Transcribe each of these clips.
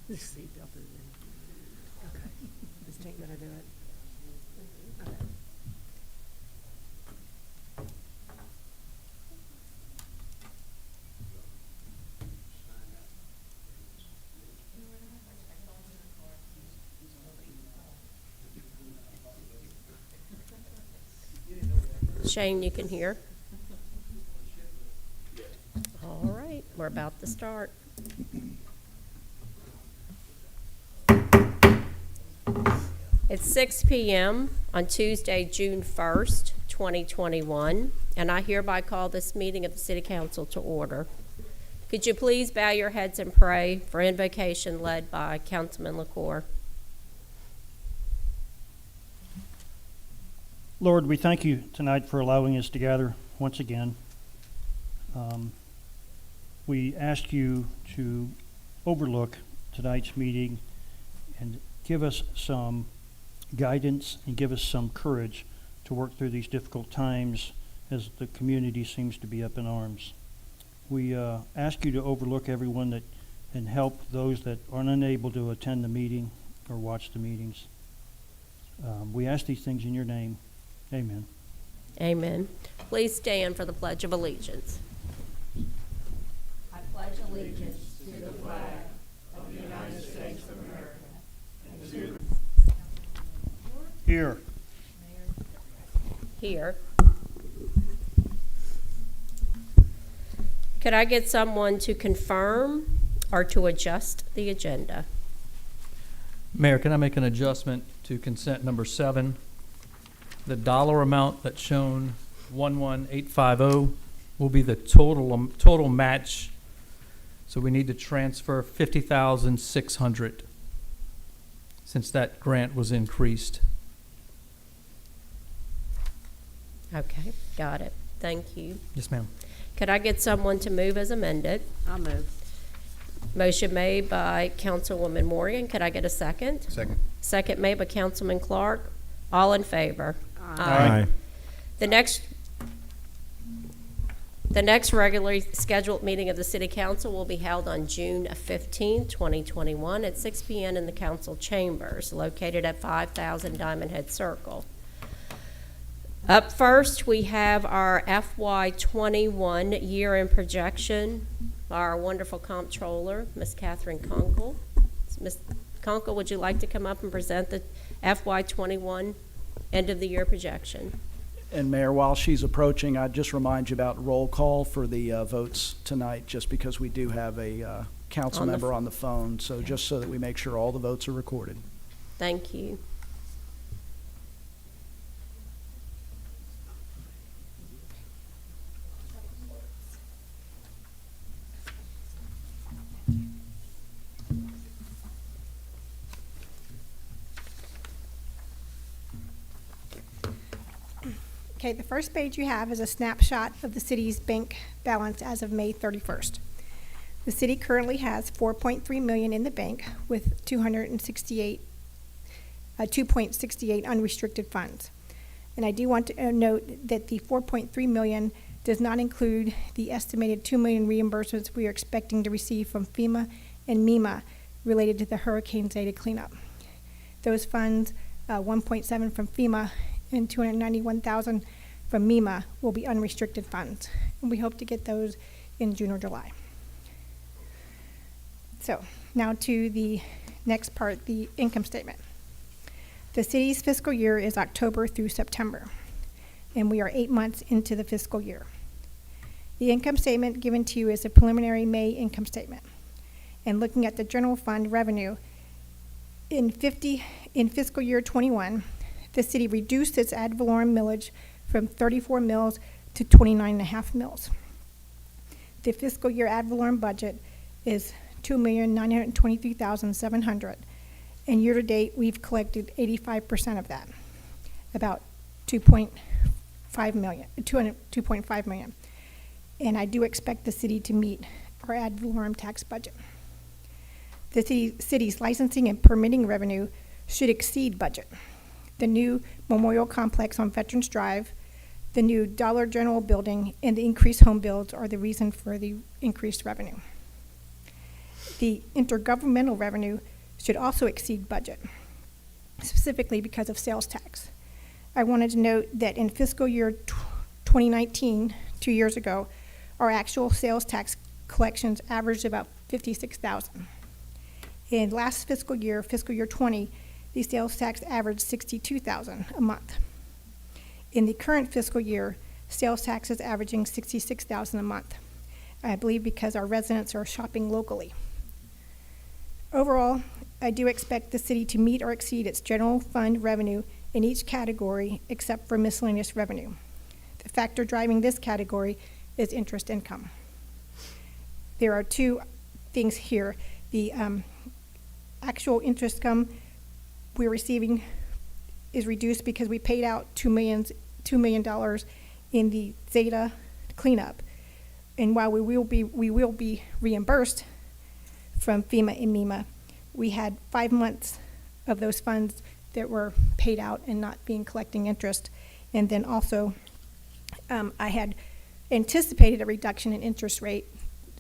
The seatbelt is in. Okay. Ms. Tink, did I do it? Okay. Shane, you can hear? All right, we're about to start. It's 6 p.m. on Tuesday, June 1st, 2021, and I hereby call this meeting of the City Council to order. Could you please bow your heads and pray for invocation led by Councilman LaCour? Lord, we thank you tonight for allowing us to gather once again. We ask you to overlook tonight's meeting and give us some guidance and give us some courage to work through these difficult times as the community seems to be up in arms. We ask you to overlook everyone that and help those that are unable to attend the meeting or watch the meetings. We ask these things in your name. Amen. Amen. Please stand for the Pledge of Allegiance. I pledge allegiance to the flag of the United States of America and to Here. Here. Could I get someone to confirm or to adjust the agenda? Mayor, can I make an adjustment to consent number 7? The dollar amount that's shown, 11850, will be the total match. So we need to transfer 50,600 since that grant was increased. Okay, got it. Thank you. Yes, ma'am. Could I get someone to move as amended? I'll move. Motion made by Councilwoman Morgan. Could I get a second? Second. Second made by Councilman Clark. All in favor? Aye. The next regularly scheduled meeting of the City Council will be held on June 15, 2021 at 6 p.m. in the council chambers located at 5000 Diamondhead Circle. Up first, we have our FY21 year-end projection. Our wonderful comptroller, Ms. Catherine Kunkel. Ms. Kunkel, would you like to come up and present the FY21 end-of-the-year projection? And Mayor, while she's approaching, I'd just remind you about roll call for the votes tonight, just because we do have a council member on the phone, so just so that we make sure all the votes are recorded. Thank you. Okay, the first page you have is a snapshot of the city's bank balance as of May 31st. The city currently has $4.3 million in the bank with 2.68 unrestricted funds. And I do want to note that the $4.3 million does not include the estimated $2 million reimbursements we are expecting to receive from FEMA and MEMA related to the Hurricane Zeta cleanup. Those funds, 1.7 from FEMA and 291,000 from MEMA, will be unrestricted funds, and we hope to get those in June or July. So now to the next part, the income statement. The city's fiscal year is October through September, and we are 8 months into the fiscal year. The income statement given to you is a preliminary May income statement. And looking at the general fund revenue, in fiscal year 21, the city reduced its ad valorem millage from 34 mills to 29.5 mills. The fiscal year ad valorem budget is $2,923,700, and year to date we've collected 85% of that, about $2.5 million. And I do expect the city to meet our ad valorem tax budget. The city's licensing and permitting revenue should exceed budget. The new memorial complex on Veterans Drive, the new Dollar General building, and the increased home builds are the reason for the increased revenue. The intergovernmental revenue should also exceed budget, specifically because of sales tax. I wanted to note that in fiscal year 2019, 2 years ago, our actual sales tax collections averaged about $56,000. In last fiscal year 20, the sales tax averaged $62,000 a month. In the current fiscal year, sales tax is averaging $66,000 a month, I believe because our residents are shopping locally. Overall, I do expect the city to meet or exceed its general fund revenue in each category except for miscellaneous revenue. The factor driving this category is interest income. There are two things here. The actual interest income we're receiving is reduced because we paid out $2 million in the Zeta cleanup. And while we will be reimbursed from FEMA and MEMA, we had 5 months of those funds that were paid out and not being collecting interest. And then also, I had anticipated a reduction in interest rate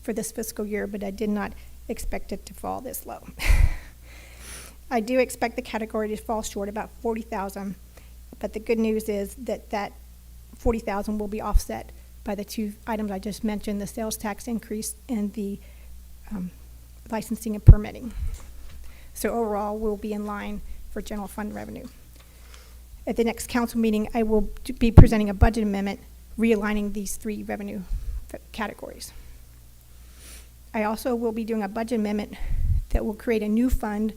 for this fiscal year, but I did not expect it to fall this low. I do expect the category to fall short about $40,000, but the good news is that that $40,000 will be offset by the two items I just mentioned, the sales tax increase and the licensing and permitting. So overall, we'll be in line for general fund revenue. At the next council meeting, I will be presenting a budget amendment realigning these three revenue categories. I also will be doing a budget amendment that will create a new fund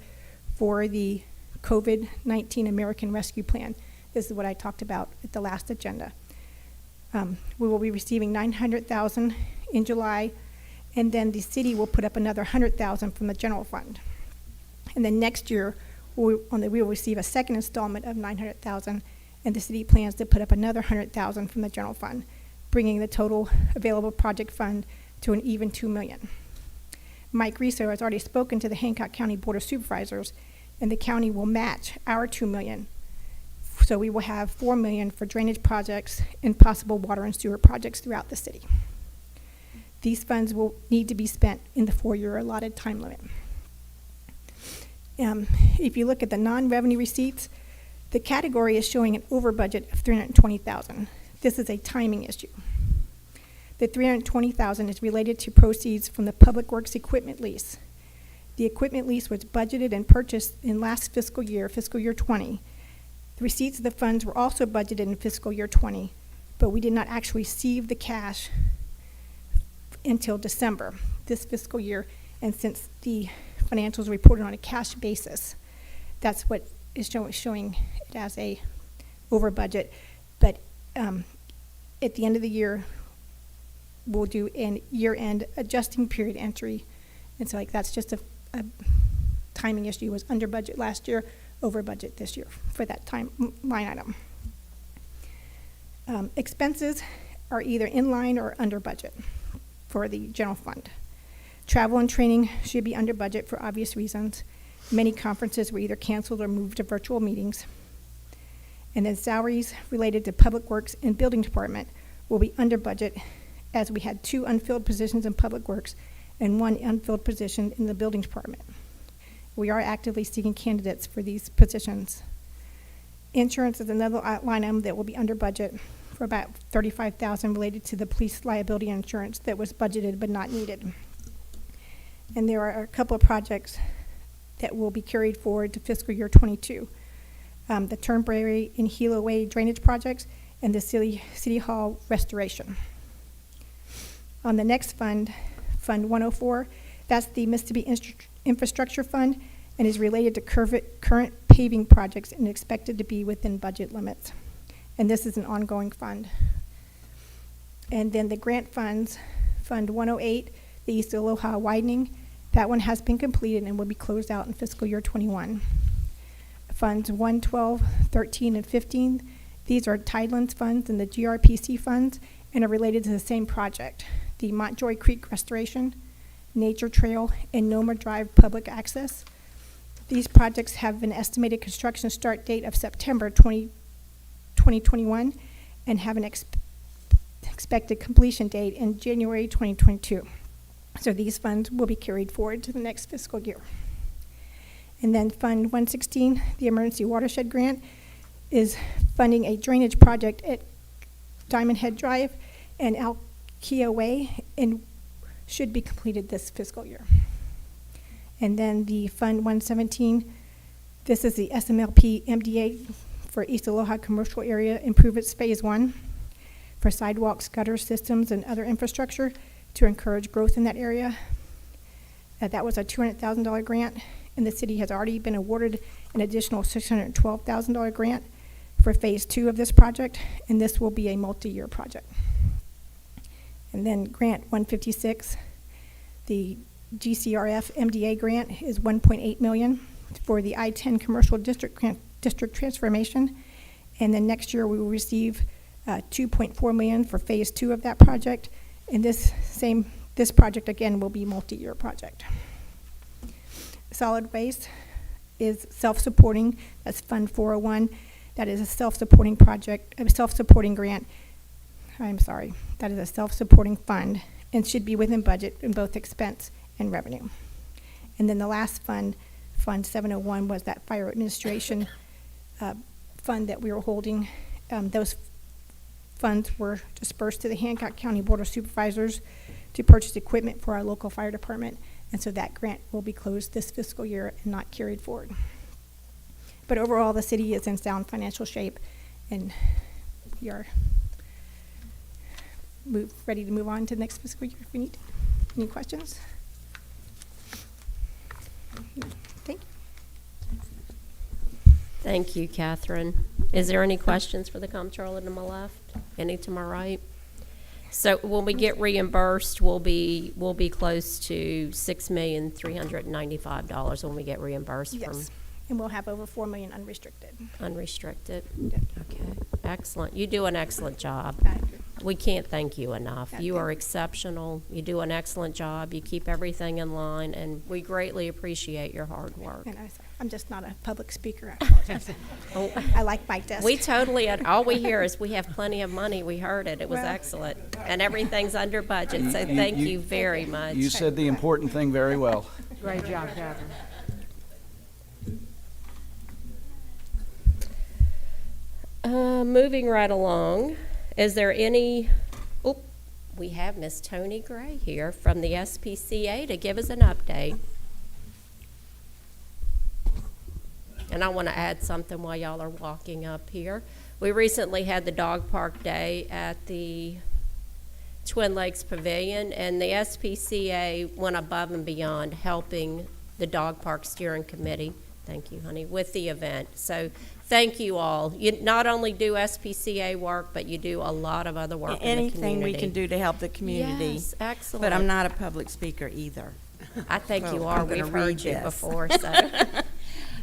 for the COVID-19 American Rescue Plan. This is what I talked about at the last agenda. We will be receiving $900,000 in July, and then the city will put up another $100,000 from the general fund. And then next year, we will receive a second installment of $900,000, and the city plans to put up another $100,000 from the general fund, bringing the total available project fund to an even $2 million. Mike Riso has already spoken to the Hancock County Board of Supervisors, and the county will match our $2 million. So we will have $4 million for drainage projects and possible water and sewer projects throughout the city. These funds will need to be spent in the 4-year allotted time limit. If you look at the non-revenue receipts, the category is showing an over budget of $320,000. This is a timing issue. The $320,000 is related to proceeds from the Public Works equipment lease. The equipment lease was budgeted and purchased in last fiscal year 20. The receipts of the funds were also budgeted in fiscal year 20, but we did not actually receive the cash until December this fiscal year, and since the financials reported on a cash basis, that's what is showing it as a over budget. But at the end of the year, we'll do an year-end adjusting period entry, and so that's just a timing issue. It was under budget last year, over budget this year for that time line item. Expenses are either in line or under budget for the general fund. Travel and training should be under budget for obvious reasons. Many conferences were either canceled or moved to virtual meetings. And then salaries related to Public Works and Building Department will be under budget, as we had 2 unfilled positions in Public Works and 1 unfilled position in the Building Department. We are actively seeking candidates for these positions. Insurance is another line item that will be under budget for about $35,000 related to the police liability insurance that was budgeted but not needed. And there are a couple of projects that will be carried forward to fiscal year 22. The Turnberry and Hilo Way drainage projects and the City Hall restoration. On the next fund, Fund 104, that's the Mississippi Infrastructure Fund and is related to current paving projects and expected to be within budget limits. And this is an ongoing fund. And then the grant funds, Fund 108, the East Aloha widening, that one has been completed and will be closed out in fiscal year 21. Funds 112, 13, and 15, these are Tidelands funds and the GRPC funds and are related to the same project, the Montjoy Creek restoration, Nature Trail, and Noma Drive public access. These projects have an estimated construction start date of September 2021 and have an expected completion date in January 2022. So these funds will be carried forward to the next fiscal year. And then Fund 116, the Emergency Watershed Grant, is funding a drainage project at Diamondhead Drive and Alkia Way, and should be completed this fiscal year. And then the Fund 117, this is the SMLP MDA for East Aloha Commercial Area Improvements Phase 1 for sidewalks, gutter systems, and other infrastructure to encourage growth in that area. That was a $200,000 grant, and the city has already been awarded an additional $612,000 grant for Phase 2 of this project, and this will be a multi-year project. And then Grant 156, the GCRF MDA grant is $1.8 million for the I-10 Commercial District transformation, and then next year we will receive $2.4 million for Phase 2 of that project, and this project again will be multi-year project. Solid waste is self-supporting. That's Fund 401. That is a self-supporting project, a self-supporting grant. I'm sorry. That is a self-supporting fund and should be within budget in both expense and revenue. And then the last fund, Fund 701, was that fire administration fund that we were holding. Those funds were dispersed to the Hancock County Board of Supervisors to purchase equipment for our local fire department, and so that grant will be closed this fiscal year and not carried forward. But overall, the city is in sound financial shape, and we are ready to move on to the next fiscal year if we need. Any questions? Thank you. Thank you, Catherine. Is there any questions for the comptroller to my left? Any to my right? So when we get reimbursed, we'll be close to $6,395 when we get reimbursed from Yes, and we'll have over $4 million unrestricted. unrestricted. Yep. Okay, excellent. You do an excellent job. I agree. We can't thank you enough. Okay. You are exceptional. You do an excellent job. You keep everything in line, and we greatly appreciate your hard work. And I'm just not a public speaker. I apologize. Oh, I like my desk. we totally, all we hear is we have plenty of money. We heard it. It was Well- excellent. And everything's under budget, so thank you very much. You said the important thing very well. Great job, Catherine. Moving right along, is there any, we have Miss Tony Gray here from the SPCA to give us an update. And I want to add something while y'all are walking up here. We recently had the dog park day at the Twin Lakes Pavilion, and the SPCA went above and beyond helping the dog park steering committee, thank you, honey, with the event. So thank you all. You not only do SPCA work, but you do a lot of other work in the community. Anything we can do to help the community. Yes, excellent. But I'm not a public speaker either. I think you so are. I'm gonna We've heard read you this. before, so.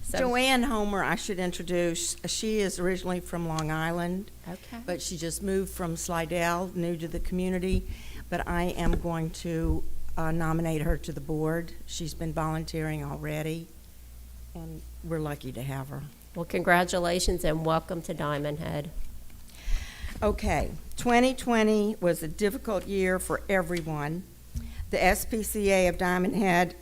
So- Joanne Homer, I should introduce. She is originally from Long Island, Okay. but she just moved from Slidell, new to the community. But I am going to nominate her to the board. She's been volunteering already, and we're lucky to have her. Well, congratulations and welcome to Diamondhead. Okay, 2020 was a difficult year for everyone. The SPCA of Diamondhead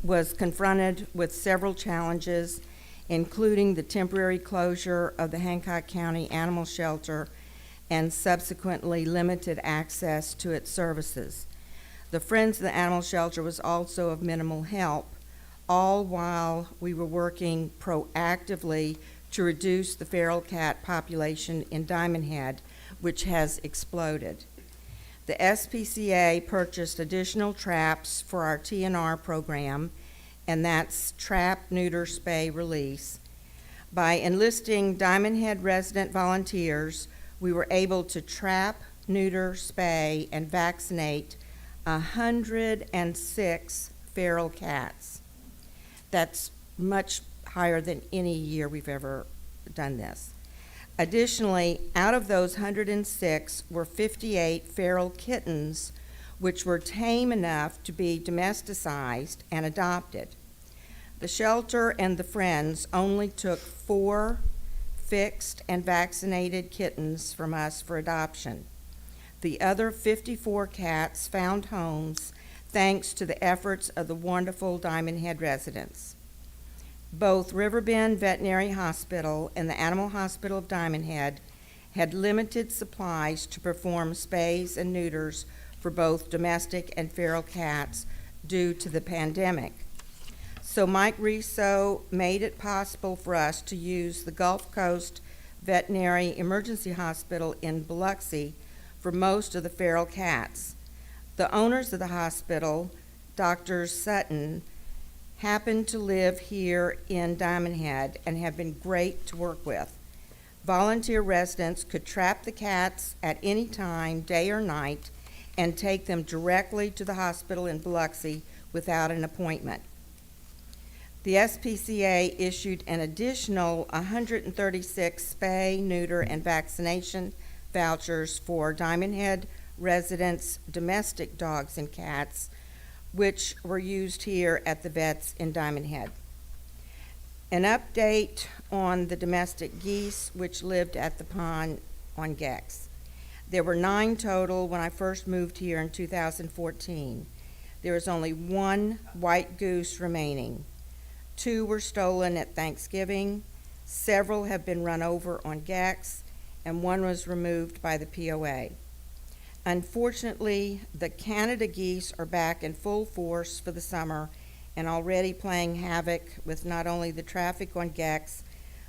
was confronted with several challenges, including the temporary closure of the Hancock County Animal Shelter and subsequently limited access to its services. The Friends of the Animal Shelter was also of minimal help, all while we were working proactively to reduce the feral cat population in Diamondhead, which has exploded. The SPCA purchased additional traps for our TNR program, and that's trap, neuter, spay, release. By enlisting Diamondhead resident volunteers, we were able to trap, neuter, spay, and vaccinate 106 feral cats. That's much higher than any year we've ever done this. Additionally, out of those 106 were 58 feral kittens, which were tame enough to be domesticized and adopted. The shelter and the Friends only took 4 fixed and vaccinated kittens from us for adoption. The other 54 cats found homes thanks to the efforts of the wonderful Diamondhead residents. Both Riverbend Veterinary Hospital and the Animal Hospital of Diamondhead had limited supplies to perform spays and neuters for both domestic and feral cats due to the pandemic. So Mike Riso made it possible for us to use the Gulf Coast Veterinary Emergency Hospital in Biloxi for most of the feral cats. The owners of the hospital, Dr. Sutton, happen to live here in Diamondhead and have been great to work with. Volunteer residents could trap the cats at any time, day or night, and take them directly to the hospital in Biloxi without an appointment. The SPCA issued an additional 136 spay, neuter, and vaccination vouchers for Diamondhead residents' domestic dogs and cats, which were used here at the vets in Diamondhead. An update on the domestic geese which lived at the pond on Gex. There were 9 total when I first moved here in 2014. There is only 1 white goose remaining. 2 were stolen at Thanksgiving, several have been run over on Gex, and 1 was removed by the POA. Unfortunately, the Canada geese are back in full force for the summer and already playing havoc with not only the traffic on Gex,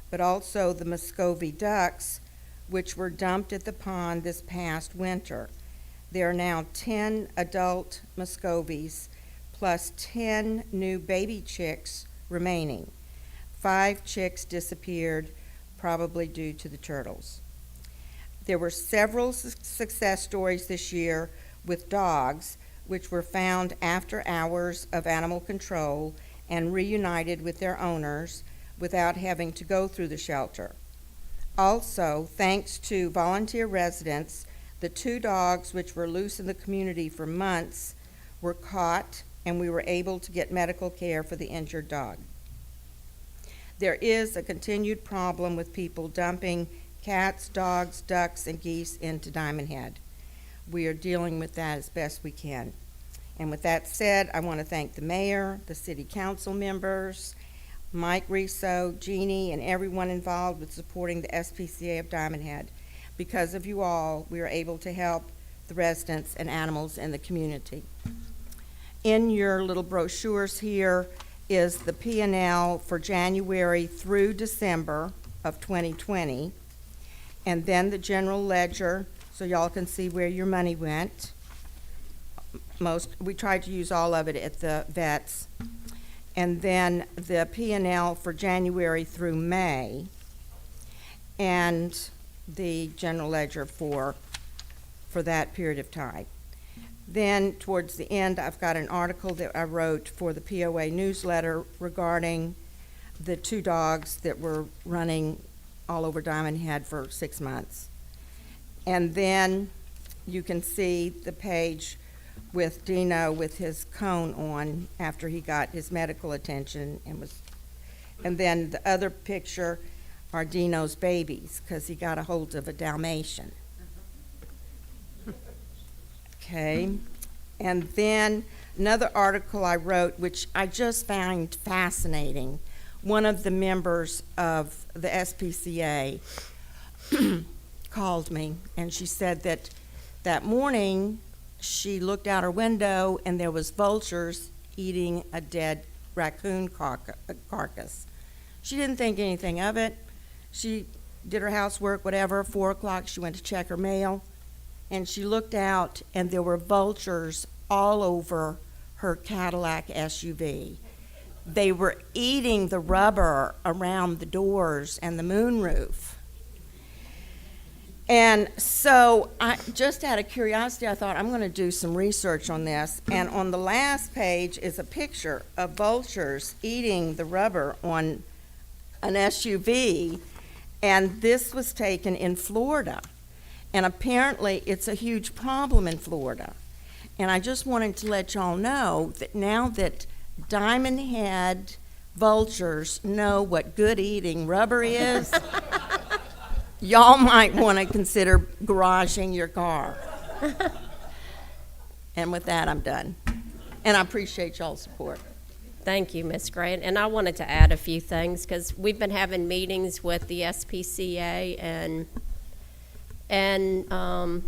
but also the Muscovy ducks, which were dumped at the pond this past winter. There are now 10 adult Muscovies plus 10 new baby chicks remaining. 5 chicks disappeared, probably due to the turtles. There were several success stories this year with dogs which were found after hours of animal control and reunited with their owners without having to go through the shelter. Also, thanks to volunteer residents, the 2 dogs which were loose in the community for months were caught, and we were able to get medical care for the injured dog. There is a continued problem with people dumping cats, dogs, ducks, and geese into Diamondhead. We are dealing with that as best we can. And with that said, I want to thank the mayor, the city council members, Mike Riso, Jeannie, and everyone involved with supporting the SPCA of Diamondhead. Because of you all, we are able to help the residents and animals in the community. In your little brochures here is the P&L for January through December of 2020, and then the general ledger, so y'all can see where your money went. We tried to use all of it at the vets. And then the P&L for January through May, and the general ledger for that period of time. Then towards the end, I've got an article that I wrote for the POA newsletter regarding the 2 dogs that were running all over Diamondhead for 6 months. And then you can see the page with Dino with his cone on after he got his medical attention and then the other picture are Dino's babies because he got a hold of a Dalmatian. Okay, and then another article I wrote, which I just found fascinating. One of the members of the SPCA called me, and she said that morning she looked out her window and there was vultures eating a dead raccoon carcass. She didn't think anything of it. She did her housework, whatever. 4 o'clock, she went to check her mail, and she looked out, and there were vultures all over her Cadillac SUV. They were eating the rubber around the doors and the moonroof. And so I just out of curiosity, I thought I'm going to do some research on this. And on the last page is a picture of vultures eating the rubber on an SUV. And this was taken in Florida. And apparently it's a huge problem in Florida. And I just wanted to let y'all know that now that Diamondhead vultures know what good eating rubber is, y'all might want to consider garaging your car. And with that, I'm done. And I appreciate y'all's support. Thank you, Ms. Grant. And I wanted to add a few things because we've been having meetings with the SPCA and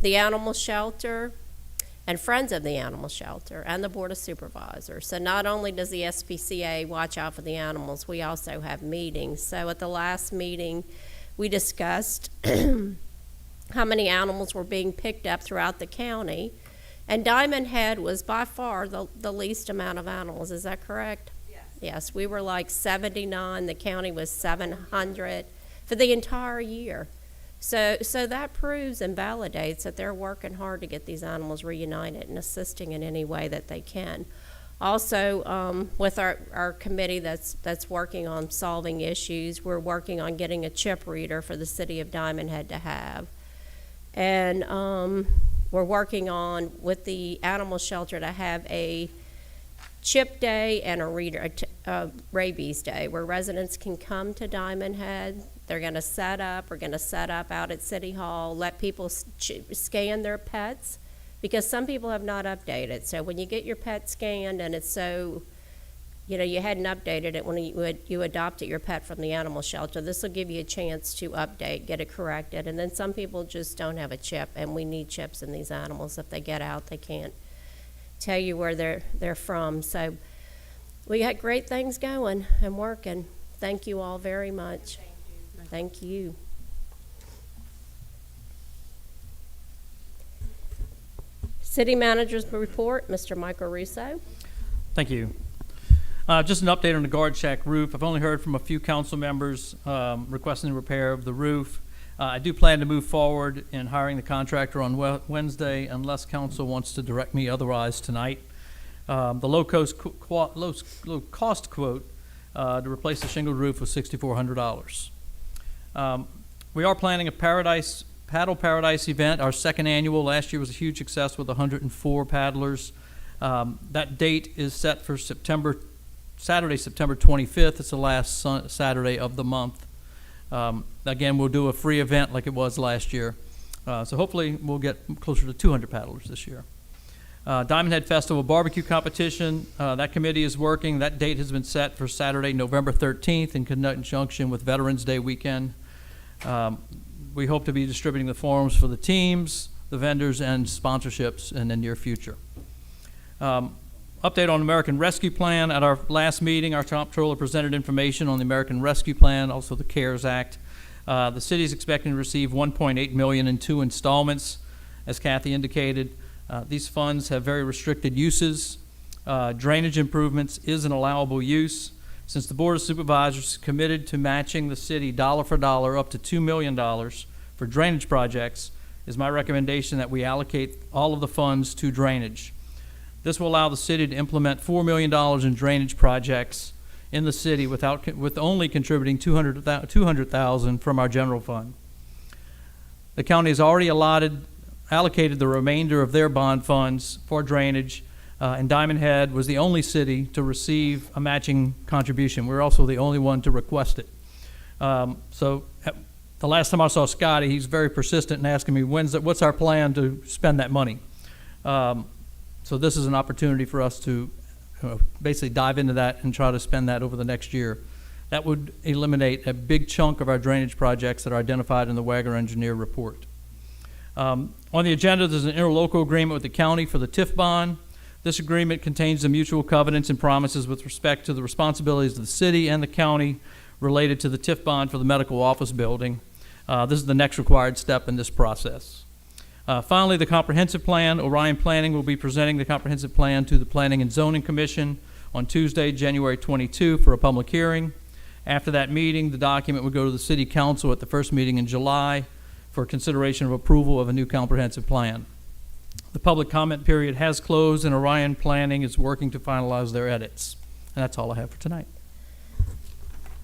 the animal shelter and Friends of the Animal Shelter and the Board of Supervisors. So not only does the SPCA watch out for the animals, we also have meetings. So at the last meeting, we discussed how many animals were being picked up throughout the county. And Diamondhead was by far the least amount of animals. Is that correct? Yes. Yes, we were like 79. The county was 700 for the entire year. So that proves and validates that they're working hard to get these animals reunited and assisting in any way that they can. Also, with our committee that's working on solving issues, we're working on getting a chip reader for the city of Diamondhead to have. And we're working on, with the animal shelter, to have a chip day and a rabies day where residents can come to Diamondhead. We're going to set up out at City Hall, let people scan their pets, because some people have not updated. So when you get your pet scanned and it's so, you hadn't updated it when you adopted your pet from the animal shelter, this will give you a chance to update, get it corrected. And then some people just don't have a chip, and we need chips in these animals. If they get out, they can't tell you where they're from. So we got great things going and working. Thank you all very much. Thank you. City Manager's report, Mr. Michael Russo. Thank you. Just an update on the guard shack roof. I've only heard from a few council members requesting the repair of the roof. I do plan to move forward in hiring the contractor on Wednesday unless council wants to direct me otherwise tonight. The low cost quote to replace the shingled roof was $6,400. We are planning a Paddle Paradise event, our second annual. Last year was a huge success with 104 paddlers. That date is set for Saturday, September 25th. It's the last Saturday of the month. Again, we'll do a free event like it was last year. So hopefully we'll get closer to 200 paddlers this year. Diamondhead Festival Barbecue Competition, that committee is working. That date has been set for Saturday, November 13th in conjunction with Veterans Day weekend. We hope to be distributing the forms for the teams, the vendors, and sponsorships in the near future. Update on American Rescue Plan. At our last meeting, our comptroller presented information on the American Rescue Plan, also the CARES Act. The city is expecting to receive $1.8 million in 2 installments, as Kathy indicated. These funds have very restricted uses. Drainage improvements is an allowable use. Since the Board of Supervisors is committed to matching the city dollar for dollar up to $2 million for drainage projects, is my recommendation that we allocate all of the funds to drainage. This will allow the city to implement $4 million in drainage projects in the city with only contributing $200,000 from our general fund. The county has already allocated the remainder of their bond funds for drainage, and Diamondhead was the only city to receive a matching contribution. We're also the only one to request it. So the last time I saw Scotty, he's very persistent in asking me, what's our plan to spend that money? So this is an opportunity for us to basically dive into that and try to spend that over the next year. That would eliminate a big chunk of our drainage projects that are identified in the Wagner Engineer report. On the agenda, there's an interlocal agreement with the county for the TIF bond. This agreement contains the mutual covenants and promises with respect to the responsibilities of the city and the county related to the TIF bond for the medical office building. This is the next required step in this process. Finally, the comprehensive plan. Orion Planning will be presenting the comprehensive plan to the Planning and Zoning Commission on Tuesday, January 22 for a public hearing. After that meeting, the document will go to the City Council at the first meeting in July for consideration of approval of a new comprehensive plan. The public comment period has closed, and Orion Planning is working to finalize their edits. And that's all I have for tonight.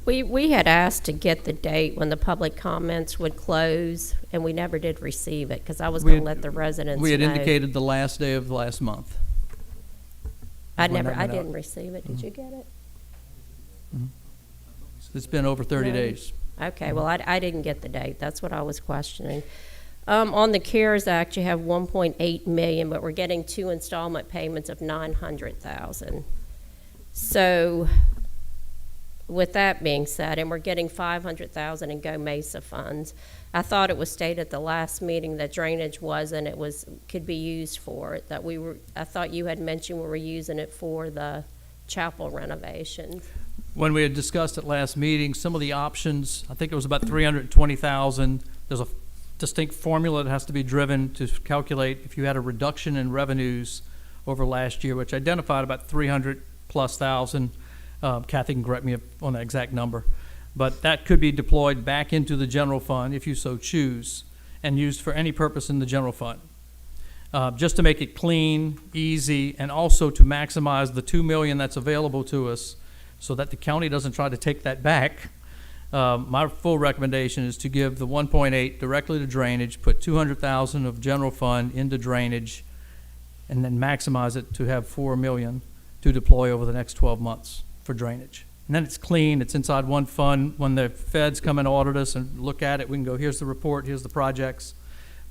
We had asked to get the date when the public comments would close, and we never did receive it because I was going to let the residents know. We had indicated the last day of last month. I didn't receive it. Did you get it? Mm-hmm. It's been over 30 days. Okay, well, I didn't get the date. That's what I was questioning. On the CARES Act, you have 1.8 million, but we're getting 2 installment payments of 900,000. So with that being said, and we're getting 500,000 in Go Mesa funds, I thought it was stated at the last meeting that drainage wasn't, could be used for it, I thought you had mentioned we were using it for the chapel renovations. When we had discussed at last meeting, some of the options, I think it was about 320,000. There's a distinct formula that has to be driven to calculate if you had a reduction in revenues over last year, which identified about 300,000+. Kathy can correct me on the exact number. But that could be deployed back into the general fund if you so choose and used for any purpose in the general fund. Just to make it clean, easy, and also to maximize the $2 million that's available to us so that the county doesn't try to take that back. My full recommendation is to give the 1.8 directly to drainage, put 200,000 of general fund into drainage, and then maximize it to have 4 million to deploy over the next 12 months for drainage. And then it's clean, it's inside one fund. When the feds come and audit us and look at it, we can go, here's the report, here's the projects.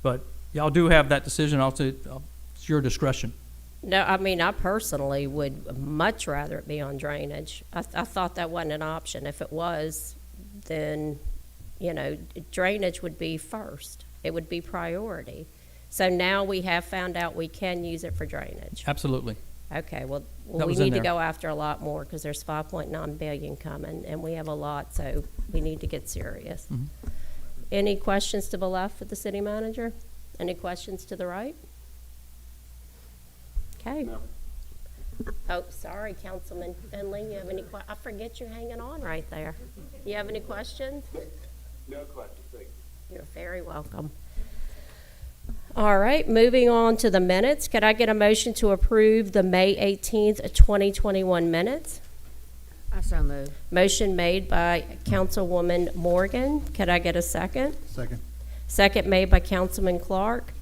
But y'all do have that decision, it's your discretion. No, I mean, I personally would much rather it be on drainage. I thought that wasn't an option. If it was, then, drainage would be first. It would be priority. So now we have found out we can use it for drainage. Absolutely. Okay, well, That we was in need to there. go after a lot more because there's 5.9 billion coming, and we have a lot, so we need to get serious. Mhm. Any questions to the left for the city manager? Any questions to the right? Okay. No. Oh, sorry, Councilman Finley, you have any I forget you're hanging on right there. You have any questions? No questions, thank you. You're very welcome. All right, moving on to the minutes. Could I get a motion to approve the May 18th, 2021 minutes? I so move. Motion made by Councilwoman Morgan. Could I get a second? Second. Second made by Councilman Clark.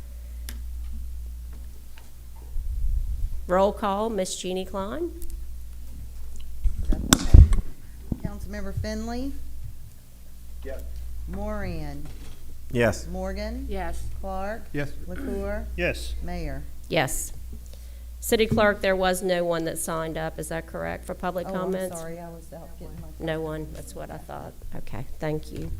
Roll call, Miss Jeannie Klein. Councilmember Finley, Yes. Moran, Yes. Morgan, Yes. Clark, Yes. LaCour, Yes. Mayor. Yes. City Clerk, there was no one that signed up, is that correct, for public Oh, comments? I'm sorry, I was out getting my. No one, that's what I thought. Okay, thank you.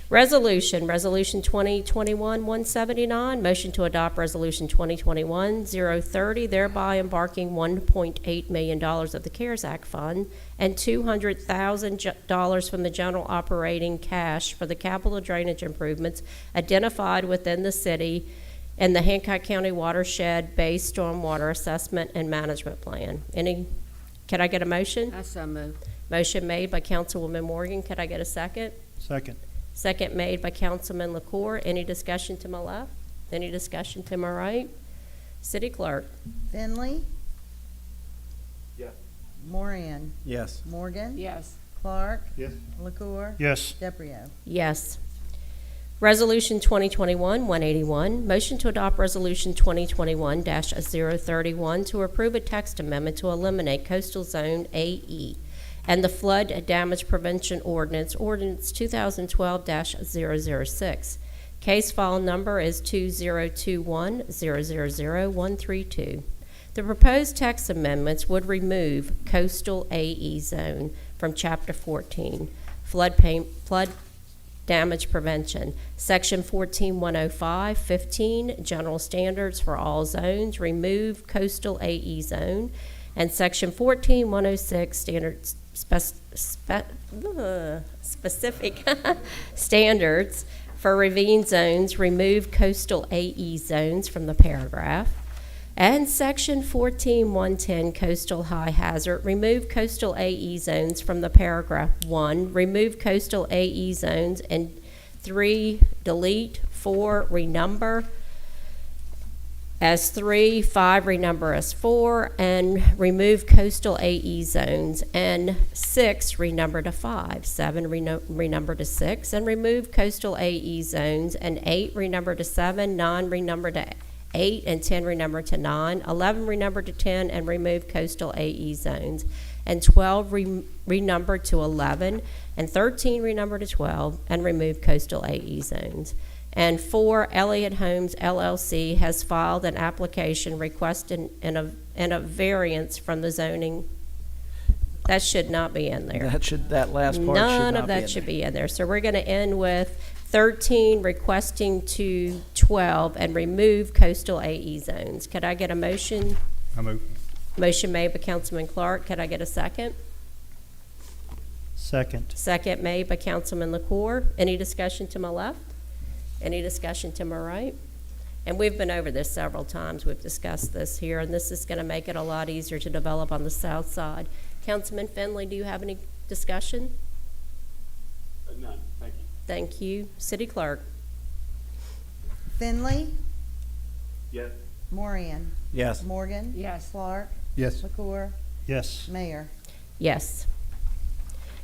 Resolution 2021-179, motion to adopt Resolution 2021-030, thereby embarking $1.8 million of the CARES Act Fund and $200,000 from the general operating cash for the capital drainage improvements identified within the city and the Hancock County watershed-based stormwater assessment and management plan. Can I get a motion? I so move. Motion made by Councilwoman Morgan. Could I get a second? Second. Second made by Councilman LaCour. Any discussion to my left? Any discussion to my right? City Clerk. Finley, Yes. Moran, Yes. Morgan, Yes. Clark, Yes. LaCour, Yes. DeBrio. Yes. Resolution 2021-181, motion to adopt Resolution 2021-031 to approve a text amendment to eliminate Coastal Zone AE and the Flood Damage Prevention Ordinance, Ordinance 2012-006. Case file number is 2021-000-132. The proposed text amendments would remove Coastal AE Zone from Chapter 14, Flood Damage Prevention. Section 14-105-15, General Standards for All Zones, remove Coastal AE Zone. And Section 14-106, Standards specific standards for ravine zones, remove Coastal AE zones from the paragraph. And Section 14-110, Coastal High Hazard, remove Coastal AE zones from the paragraph 1, remove Coastal AE zones, and 3, delete, 4, renumber as 3, 5, renumber as 4, and remove Coastal AE zones, and 6, renumber to 5, 7, renumber to 6, and remove Coastal AE zones, and 8, renumber to 7, 9, renumber to 8, and 10, renumber to 9, 11, renumber to 10, and remove Coastal AE zones, and 12, renumber to 11, and 13, renumber to 12, and remove Coastal AE zones. And 4, Elliott Homes LLC has filed an application requesting a variance from the zoning. That should not be in there. That last part should not be in None of that there. should be in there. So we're going to end with 13, requesting to 12, and remove coastal AE zones. Could I get a motion? I move. Motion made by Councilman Clark. Could I get a second? Second. Second made by Councilman LaCour. Any discussion to my left? Any discussion to my right? And we've been over this several times. We've discussed this here, and this is going to make it a lot easier to develop on the south side. Councilman Finley, do you have any discussion? None, thank you. Thank you. City Clerk? Finley, Yes. Moran, Yes. Morgan. Yes. Clark, Yes. LaCour, Yes. Mayor. Yes.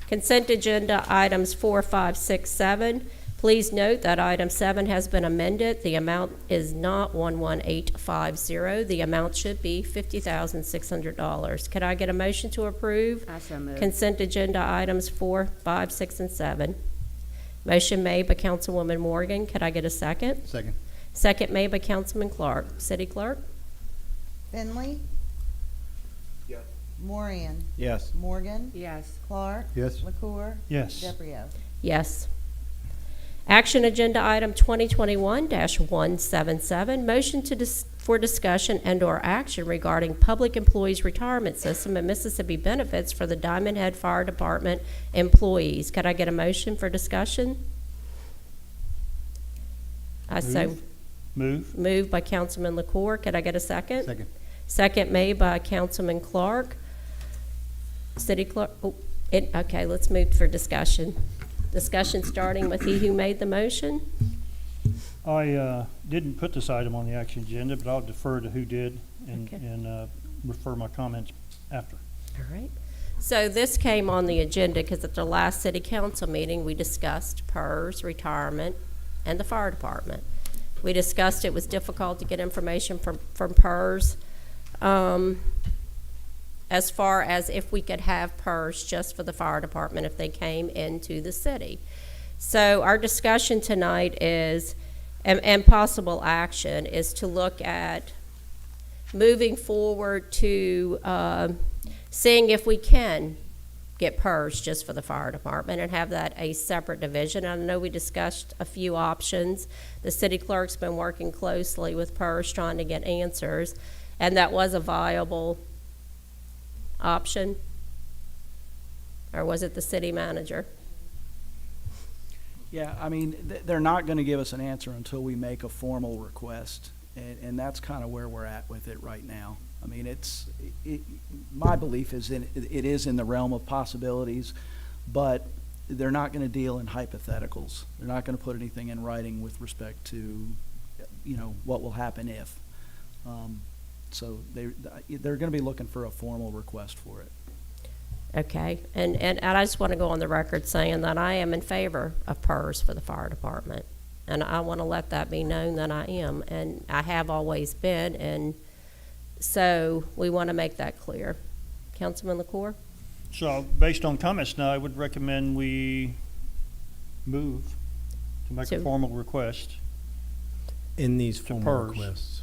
Consent agenda items 4, 5, 6, 7. Please note that item 7 has been amended. The amount is not 11850. The amount should be $50,600. Could I get a motion to approve I so move. consent agenda items 4, 5, 6, and 7? Motion made by Councilwoman Morgan. Could I get a second? Second. Second made by Councilman Clark. City Clerk? Finley, Yes. Moran, Yes. Morgan, Yes. Clark, Yes. LaCour, Yes. DeBrio. Yes. Action agenda item 2021-177, motion for discussion and/or action regarding public employees retirement system and Mississippi benefits for the Diamondhead Fire Department employees. Could I get a motion for discussion? I so Move. moved by Councilman LaCour. Could I get a second? Second. Second made by Councilman Clark. City Clerk, okay, let's move for discussion. Discussion starting with he who made the motion. I didn't put this item on the action agenda, but I'll defer to who did and, Okay. and refer my comments after. All right. So this came on the agenda because at the last city council meeting, we discussed PERS, retirement, and the fire department. We discussed it was difficult to get information from PERS. As far as if we could have PERS just for the fire department if they came into the city. So our discussion tonight is, and possible action, is to look at moving forward to seeing if we can get PERS just for the fire department and have that a separate division. I know we discussed a few options. The city clerk's been working closely with PERS trying to get answers, and that was a viable option? Or was it the city manager? Yeah, I mean, they're not going to give us an answer until we make a formal request, and that's kind of where we're at with it right now. I mean, my belief is it is in the realm of possibilities, but they're not going to deal in hypotheticals. They're not going to put anything in writing with respect to, what will happen if. So they're going to be looking for a formal request for it. Okay, and I just want to go on the record saying that I am in favor of PERS for the fire department. And I want to let that be known that I am, and I have always been, and so we want to make that clear. Councilman LaCour? So based on comments now, I would recommend we move to make a So- formal request In these To formal PERS. requests.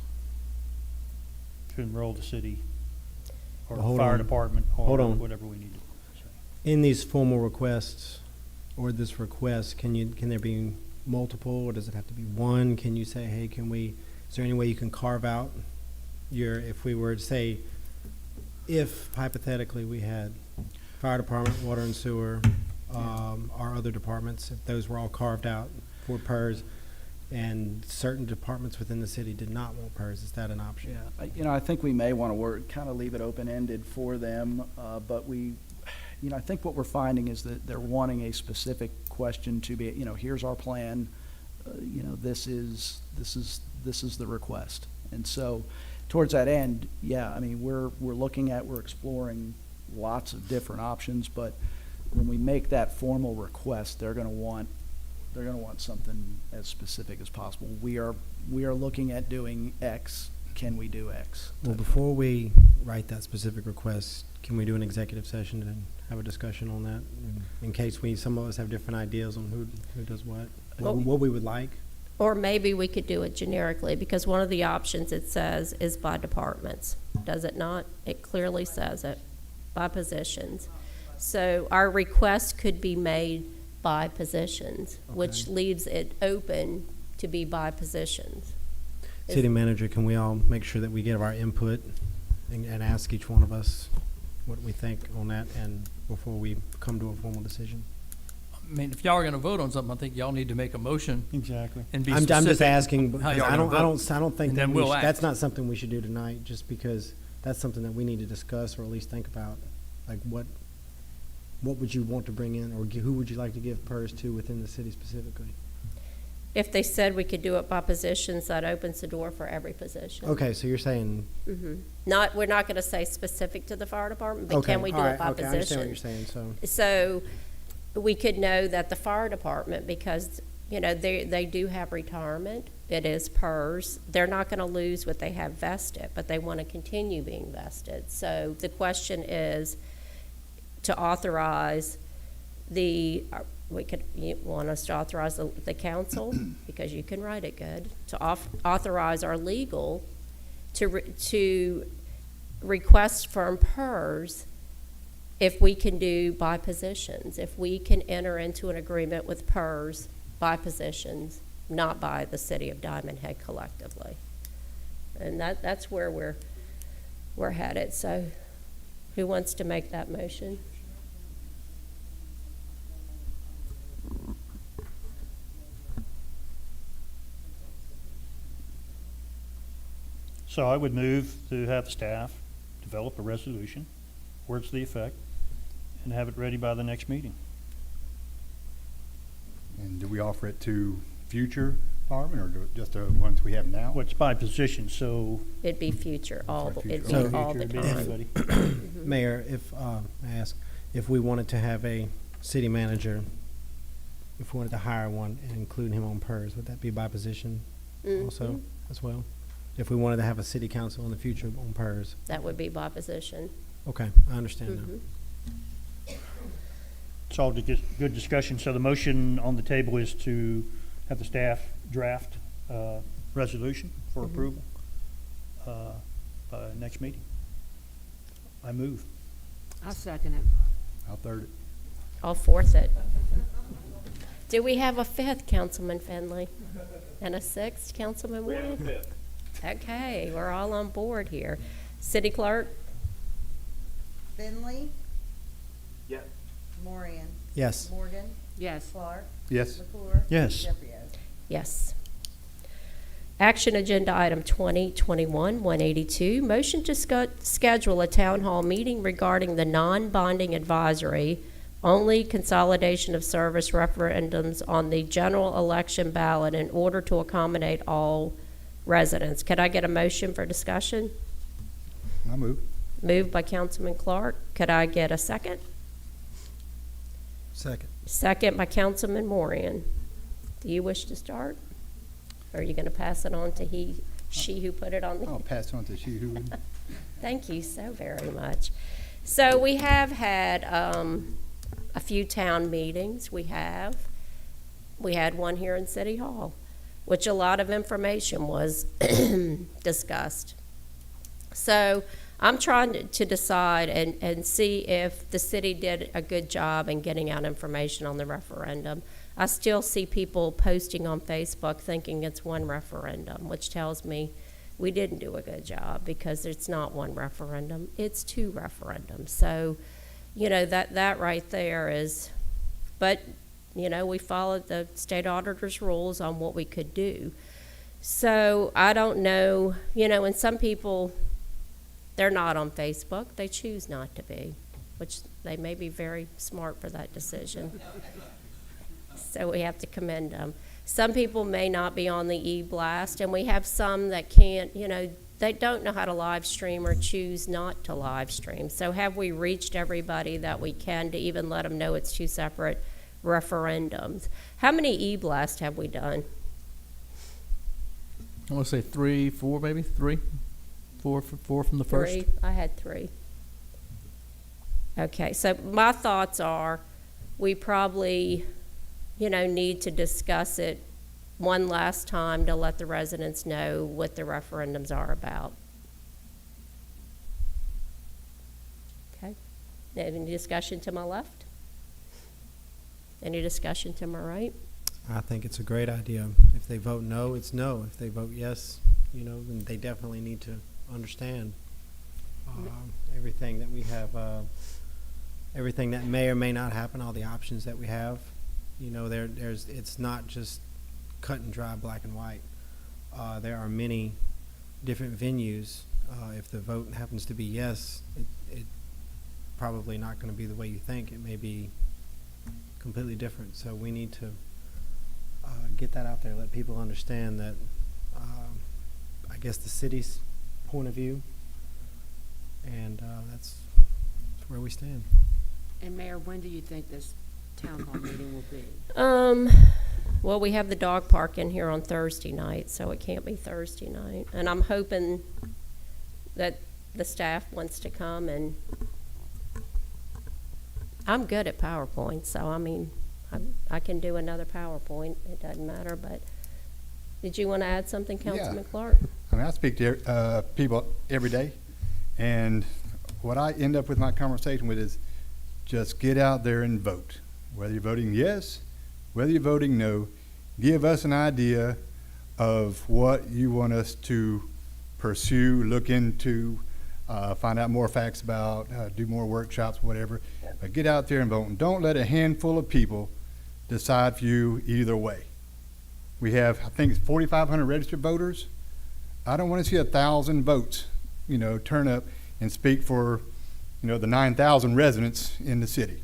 to enroll the city or Well, hold fire on. department or Hold on. whatever we need to say. In these formal requests, or this request, can there be multiple, or does it have to be one? Can you say, hey, is there any way you can carve out if we were to say, if hypothetically we had fire department, water and sewer, our other departments, if those were all carved out for PERS, and certain departments within the city did not want PERS, is that an option? Yeah, I think we may want to kind of leave it open-ended for them, but I think what we're finding is that they're wanting a specific question to be, here's our plan, this is the request. And so, towards that end, yeah, I mean, we're exploring lots of different options, but when we make that formal request, they're going to want something as specific as possible. We are looking at doing X. Can we do X? Well, before we write that specific request, can we do an executive session and have a discussion on that? In case some of us have different ideas on who does what, Well- what we would like? Or maybe we could do it generically, because one of the options it says is by departments, does it not? It clearly says it, by positions. So our request could be made by positions, which leaves it open to be by positions. City manager, can we all make sure that we give our input and ask each one of us what we think on that, and before we come to a formal decision? I mean, if y'all are gonna vote on something, I think y'all need to make a motion Exactly. and be I'm specific. just asking, how because y'all I gonna don't vote. think And that then we'll that's act. not something we should do tonight, just because that's something that we need to discuss, or at least think about. Like, what would you want to bring in, or who would you like to give PERS to within the city specifically? If they said we could do it by positions, that opens the door for every position. Okay, so you're saying, Not, we're not gonna say specific to the fire department, but okay, can we do all it right, by okay, I understand what you're position? saying, so. So we could know that the fire department, because, you know, they do have retirement, it is PERS, they're not gonna lose what they have vested, but they wanna continue being vested. So the question is to authorize you want us to authorize the council, because you can write it good, to authorize our legal to request from PERS if we can do by positions, if we can enter into an agreement with PERS by positions, not by the city of Diamond Head collectively. And that's where we're headed. So who wants to make that motion? So I would move to have staff develop a resolution, words to the effect, and have it ready by the next meeting. And do we offer it to future firemen, or just the ones we have now? Well, it's by position, so. It'd be future, it'd be So- all the Future, time. everybody. Mayor, if, I ask, if we wanted to have a city manager, if we wanted to hire one and include him on PERS, would that be by position also as well? If we wanted to have a city council in the future on PERS? That would be by position. Okay, I understand now. It's all just good discussion. So the motion on the table is to have the staff draft a resolution for approval by next meeting. I move. I second it. I'll third it. I'll fourth it. Do we have a fifth, Councilman Finley? And a sixth, Councilman We have a Wood? fifth. Okay, we're all on board here. City Clerk? Finley, Yes. Morian, Yes. Morgan, Yes. Clark, Yes. McClure. Yes. DePiero. Yes. Action Agenda Item 2021-182, motion to schedule a town hall meeting regarding the non-bonding advisory, only consolidation of service referendums on the general election ballot in order to accommodate all residents. Could I get a motion for discussion? I move. Moved by Councilman Clark. Could I get a second? Second. Second by Councilman Morian. Do you wish to start? Or are you going to pass it on to she who put it on the? I'll pass it on to you. Who? Thank you so very much. So we have had a few town meetings. We had one here in City Hall, which a lot of information was discussed. So I'm trying to decide and see if the city did a good job in getting out information on the referendum. I still see people posting on Facebook thinking it's one referendum, which tells me we didn't do a good job, because it's not one referendum, it's two referendums. So, you know, that right there is, but, you know, we followed the state auditor's rules on what we could do. So I don't know, you know, and some people, they're not on Facebook, they choose not to be, which they may be very smart for that decision. So we have to commend them. Some people may not be on the e-blast, and we have some that can't, you know, they don't know how to live stream or choose not to live stream. So have we reached everybody that we can to even let them know it's two separate referendums? How many e-blasts have we done? I want to say 3, 4, maybe 3, 4 from the first. 3. I had 3. Okay, so my thoughts are we probably, you know, need to discuss it one last time to let the residents know what the referendums are about. Okay. Any discussion to my left? Any discussion to my right? I think it's a great idea. If they vote no, it's no. If they vote yes, then they definitely need to understand everything that we have, everything that may or may not happen, all the options that we have. It's not just cut and dry, black and white. There are many different venues. If the vote happens to be yes, it probably not going to be the way you think. It may be completely different. So we need to get that out there, let people understand that, I guess, the city's point of view, and that's where we stand. And Mayor, when do you think this town hall meeting will be? Well, we have the dog park in here on Thursday night, so it can't be Thursday night. And I'm hoping that the staff wants to come, and I'm good at PowerPoint, so I mean, I can do another PowerPoint. It doesn't matter, but did you want to add something, Councilman Clark? I mean, I speak to people every day, and what I end up with my conversation with is just get out there and vote. Whether you're voting yes, whether you're voting no, give us an idea of what you want us to pursue, look into, find out more facts about, do more workshops, whatever. But get out there and vote, and don't let a handful of people decide for you either way. We have, I think it's 4,500 registered voters. I don't want to see 1,000 votes, turn up and speak for, the 9,000 residents in the city.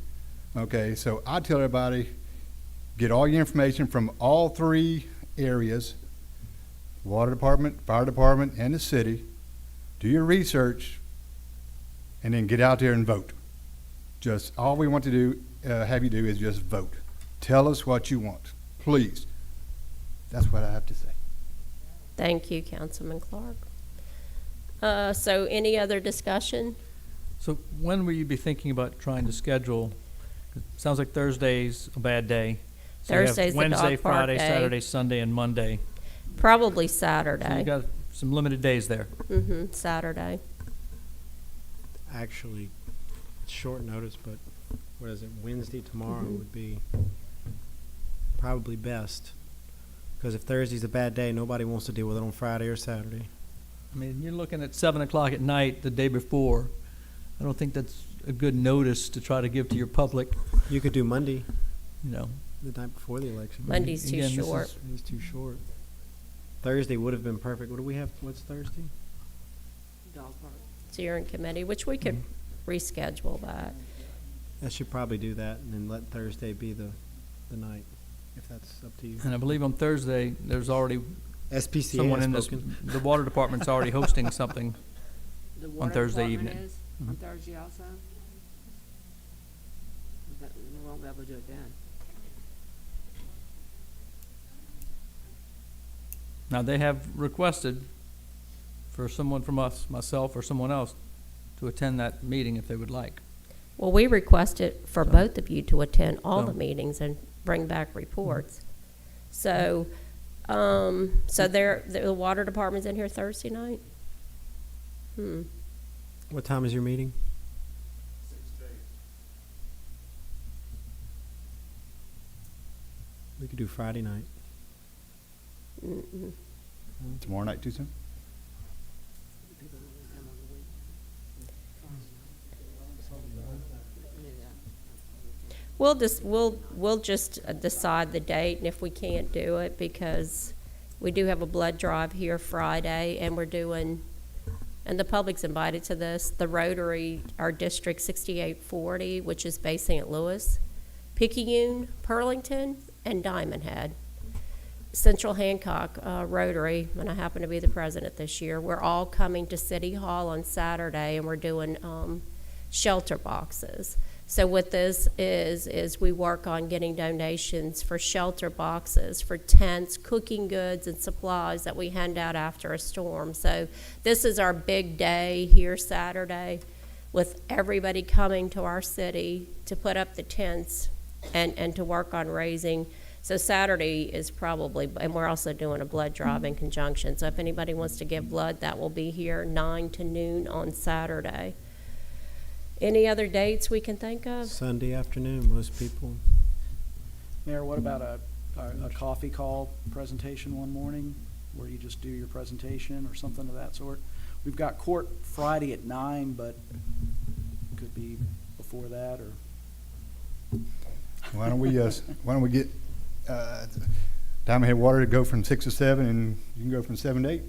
Okay, so I tell everybody, get all your information from all three areas, water department, fire department, and the city. Do your research, and then get out there and vote. Just all we want to do, have you do is just vote. Tell us what you want, please. That's what I have to say. Thank you, Councilman Clark. So any other discussion? So when will you be thinking about trying to schedule? It sounds like Thursday's a bad day. So you have Thursday's the Wednesday, dog park Friday, day. Saturday, Sunday, and Monday. Probably So you Saturday. got some limited days there. Saturday. Actually, it's short notice, but what is it? Wednesday tomorrow would be probably best. Because if Thursday's a bad day, nobody wants to deal with it on Friday or Saturday. I mean, you're looking at 7 o'clock at night the day before. I don't think that's a good notice to try to give to your public, You could do Monday, the the night before the election. Monday's too Again, this short. It's too short. Thursday would have been perfect. What do we have? What's Thursday? Dog park. Steering committee, which we could reschedule that. I should probably do that and then let Thursday be the night, if that's up to you. And I believe on Thursday, there's already SPCA someone has in this, spoken. the water department's already hosting something. The water Thursday department evening. is on Thursday also? But we won't be able to do it then. Now, they have requested for someone from us, myself, or someone else, to attend that meeting if they would like. Well, we requested for both of you to attend all the So- meetings and bring back reports. So, the water department's in here Thursday night? What time is your meeting? We could do Friday night. Tomorrow night too soon? We'll just decide the date, and if we can't do it, because we do have a blood drive here Friday, and we're doing, and the public's invited to this, the Rotary, our District 6840, which is Bay St. Louis, Picayune, Pearlington, and Diamondhead. Central Hancock Rotary, and I happen to be the president this year, we're all coming to City Hall on Saturday, and we're doing shelter boxes. So what this is we work on getting donations for shelter boxes, for tents, cooking goods, and supplies that we hand out after a storm. So this is our big day here Saturday, with everybody coming to our city to put up the tents and to work on raising So Saturday is probably, and we're also doing a blood drive in conjunction. So if anybody wants to give blood, that will be here 9 to noon on Saturday. Any other dates we can think of? Sunday afternoon, most people. Mayor, what about a coffee call presentation one morning where you just do your presentation or something of that sort? We've got court Friday at 9, but could be before that or. Why don't we get Diamondhead Water to go from 6 to 7, and you can go from 7 to 8?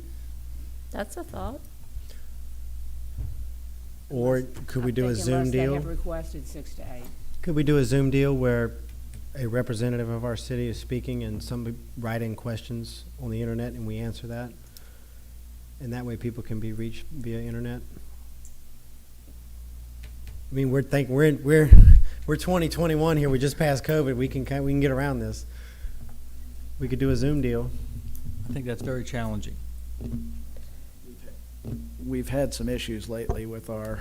That's a thought. Or could we do a Zoom Unless they deal? have requested 6 to 8. Could we do a Zoom deal where a representative of our city is speaking and somebody write in questions on the internet and we answer that? And that way people can be reached via internet? I mean, we're 2021 here. We just passed COVID. We can get around this. We could do a Zoom deal. I think that's very challenging. We've had some issues lately with our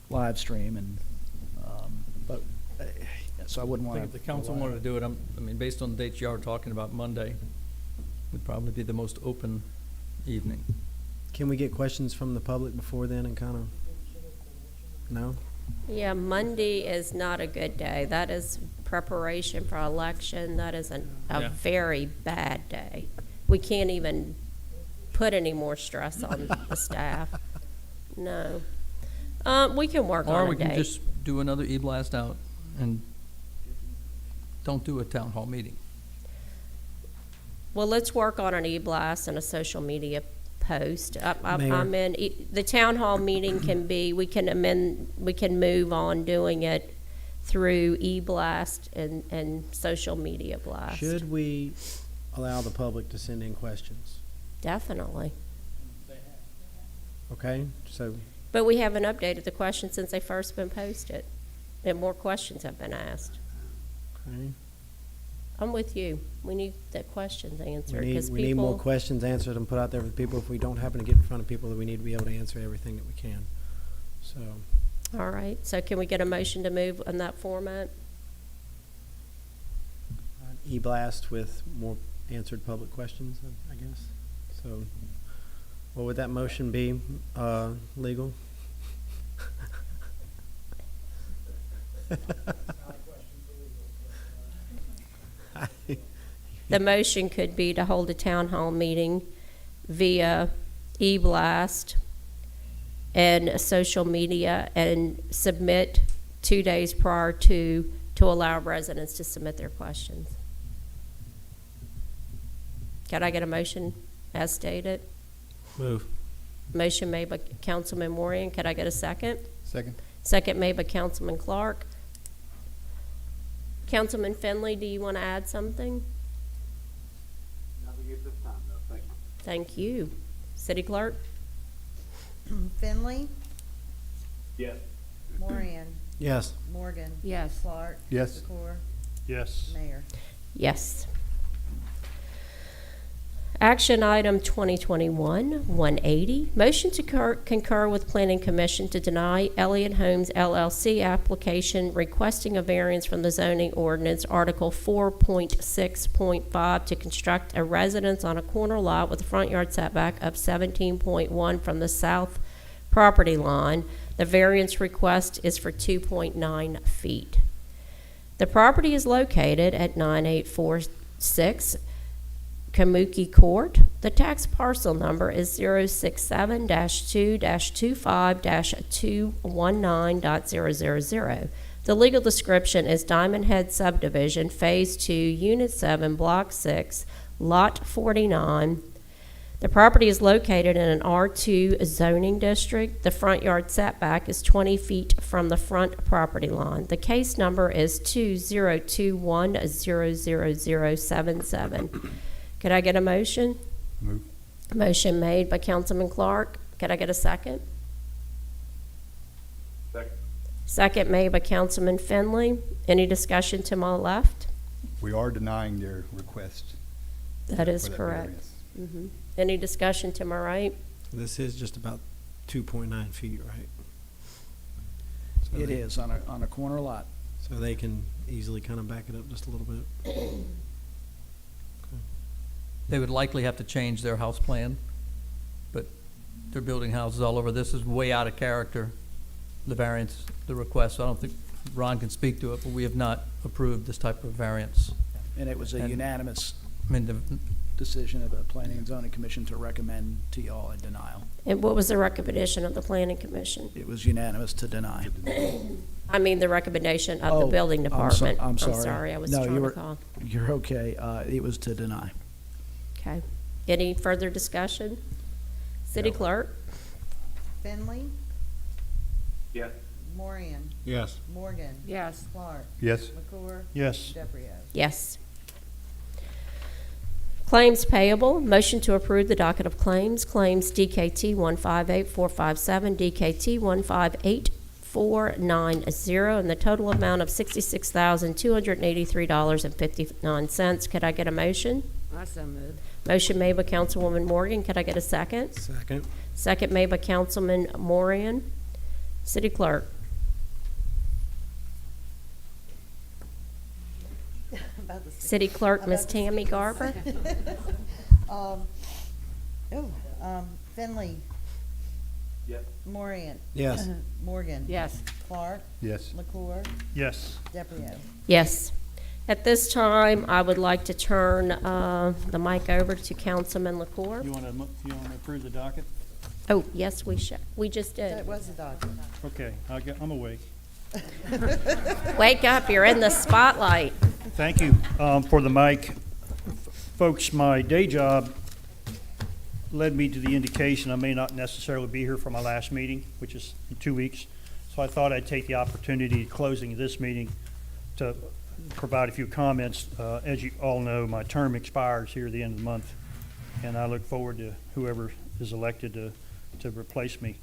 live stream, and so I wouldn't I want think to. if the council wanted to do it, I mean, based on the dates y'all are talking about, Monday would probably be the most open evening. Can we get questions from the public before then and kind of, no? Yeah, Monday is not a good day. That is preparation for election. That is a Yeah. very bad day. We can't even put any more stress on the staff. No. We can work Or on a we can date. just do another e-blast out and don't do a town hall meeting. Well, let's work on an e-blast and a social media post. Mayor. I'm in, the town hall meeting can be, we can move on doing it through e-blast and social media blast. Should we allow the public to send in questions? Definitely. Okay, so But we haven't updated the questions since they first been posted, and more questions have been asked. okay. I'm with you. We need the questions answered, We because need more people, questions answered and put out there for people. If we don't happen to get in front of people, that we need to be able to answer everything that we can. So, all right, so can we get a motion to move in that format? e-blast with more answered public questions, I guess. So, what would that motion be, legal? The motion could be to hold a town hall meeting via e-blast and social media and submit 2 days prior to allow residents to submit their questions. Can I get a motion as stated? Move. Motion made by Councilman Morian. Could I get a second? Second. Second made by Councilman Clark. Councilman Finley, do you want to add something? Nothing at this time, no, thank you. Thank you. City Clerk? Finley, Yes. Morian, Yes. Morgan. Yes. Clark. Yes. Secor, Yes. Mayor. Yes. Action item 2021-180, motion to concur with Planning Commission to deny Elliott Homes LLC application requesting a variance from the zoning ordinance Article 4.6.5 to construct a residence on a corner lot with a front yard setback of 17.1 from the south property line. The variance request is for 2.9 feet. The property is located at 9846 Kamuki Court. The tax parcel number is 067-2-25-219.000. The legal description is Diamondhead Subdivision, Phase 2, Unit 7, Block 6, Lot 49. The property is located in an R2 zoning district. The front yard setback is 20 feet from the front property line. The case number is 2021-00077. Could I get a motion? Move. Motion made by Councilman Clark. Could I get a second? Second. Second made by Councilman Finley. Any discussion to my left? We are denying their request. That is for that correct. variance. Any discussion to my right? This is just about 2.9 feet, right? So It is on a corner lot. So they can easily kind of back it up just a little bit. They would likely have to change their house plan, but they're building houses all over. This is way out of character, the variance, the request. So I don't think Ron can speak to it, but we have not approved this type of variance. And it was a And- unanimous I mean, decision of the Planning and Zoning Commission to recommend to y'all a denial. And what was the recommendation of the planning commission? It was unanimous to deny. I mean, the recommendation of the Oh, building I'm so- department. I'm sorry. I was No, trying you to were- call. You're okay. It was to deny. Okay. Any further discussion? City clerk? Finley, Yes. Morian, Yes. Morgan, Yes. Clark, Yes. McClure, Yes. DeBrio. Yes. Claims payable, motion to approve the docket of claims. Claims DKT 158457, DKT 158490, and the total amount of $66,283.59. Could I get a motion? I so moved. Motion made by Councilwoman Morgan. Could I get a second? Second. Second made by Councilman Morian. City clerk? City clerk, Miss Tammy Garber? Finley, Yes. Morian, Yes. Morgan. Yes. Clark, Yes. McClure, Yes. DeBrio. Yes. At this time, I would like to turn the mic over to Councilman LaCour. You want to approve the docket? Oh, yes, we should. We just That did. was a document. Okay, I'm awake. Wake up, you're in the spotlight. Thank you for the mic. Folks, my day job led me to the indication I may not necessarily be here for my last meeting, which is in 2 weeks. So I thought I'd take the opportunity, closing this meeting, to provide a few comments. As you all know, my term expires here at the end of the month, and I look forward to whoever is elected to replace me.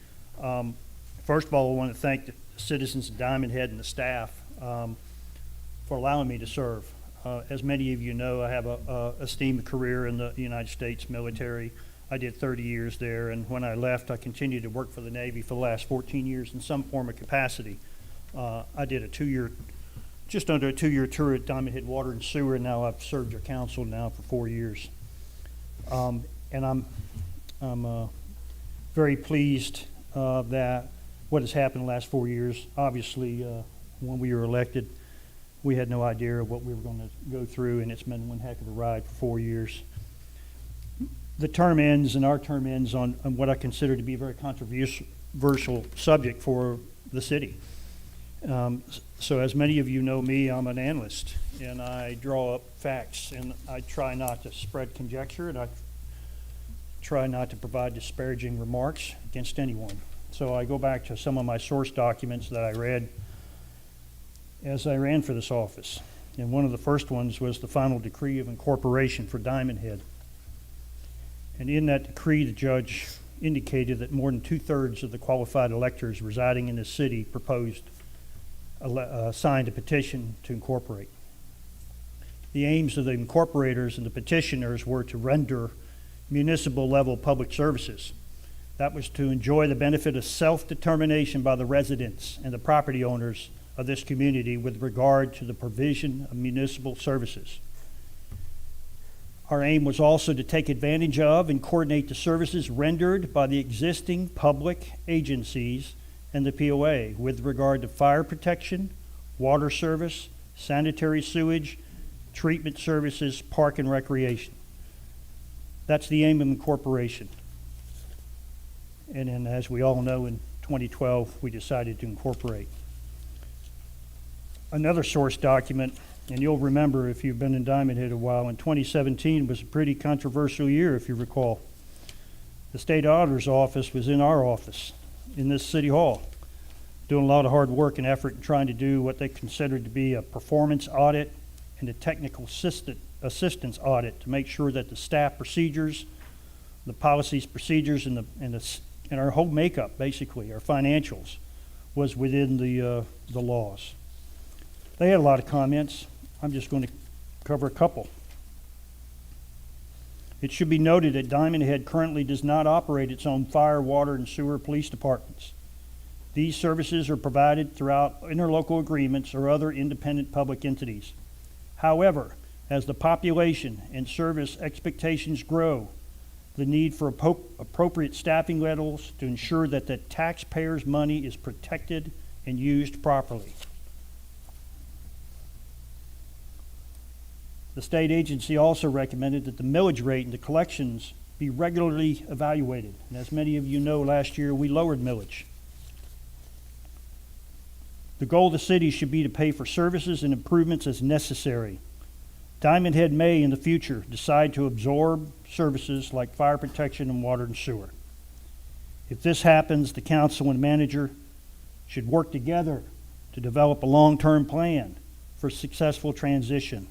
First of all, I want to thank the citizens of Diamondhead and the staff for allowing me to serve. As many of you know, I have a esteemed career in the United States military. I did 30 years there, and when I left, I continued to work for the Navy for the last 14 years in some form of capacity. I did just under a 2-year tour at Diamondhead Water and Sewer, and now I've served your council now for 4 years. And I'm very pleased that what has happened the last 4 years. Obviously, when we were elected, we had no idea what we were going to go through, and it's been one heck of a ride for 4 years. The term ends, and our term ends on what I consider to be a very controversial subject for the city. So as many of you know me, I'm an analyst, and I draw up facts, and I try not to spread conjecture, and I try not to provide disparaging remarks against anyone. So I go back to some of my source documents that I read as I ran for this office. And one of the first ones was the final decree of incorporation for Diamondhead. And in that decree, the judge indicated that more than 2/3 of the qualified electors residing in the city signed a petition to incorporate. The aims of the incorporators and the petitioners were to render municipal level public services. That was to enjoy the benefit of self-determination by the residents and the property owners of this community with regard to the provision of municipal services. Our aim was also to take advantage of and coordinate the services rendered by the existing public agencies and the POA with regard to fire protection, water service, sanitary sewage, treatment services, park and recreation. That's the aim of incorporation. And then, as we all know, in 2012, we decided to incorporate. Another source document, and you'll remember if you've been in Diamondhead a while, in 2017 was a pretty controversial year, if you recall. The state auditor's office was in our office, in this city hall, doing a lot of hard work and effort in trying to do what they considered to be a performance audit and a technical assistance audit to make sure that the staff procedures, the policies, procedures, and our whole makeup, basically, our financials, was within the laws. They had a lot of comments. I'm just going to cover a couple. It should be noted that Diamondhead currently does not operate its own fire, water, and sewer police departments. These services are provided throughout interlocal agreements or other independent public entities. However, as the population and service expectations grow, the need for appropriate staffing levels to ensure that the taxpayers' money is protected and used properly. The state agency also recommended that the millage rate and the collections be regularly evaluated. And as many of you know, last year we lowered millage. The goal of the city should be to pay for services and improvements as necessary. Diamondhead may, in the future, decide to absorb services like fire protection and water and sewer. If this happens, the council and manager should work together to develop a long-term plan for successful transition.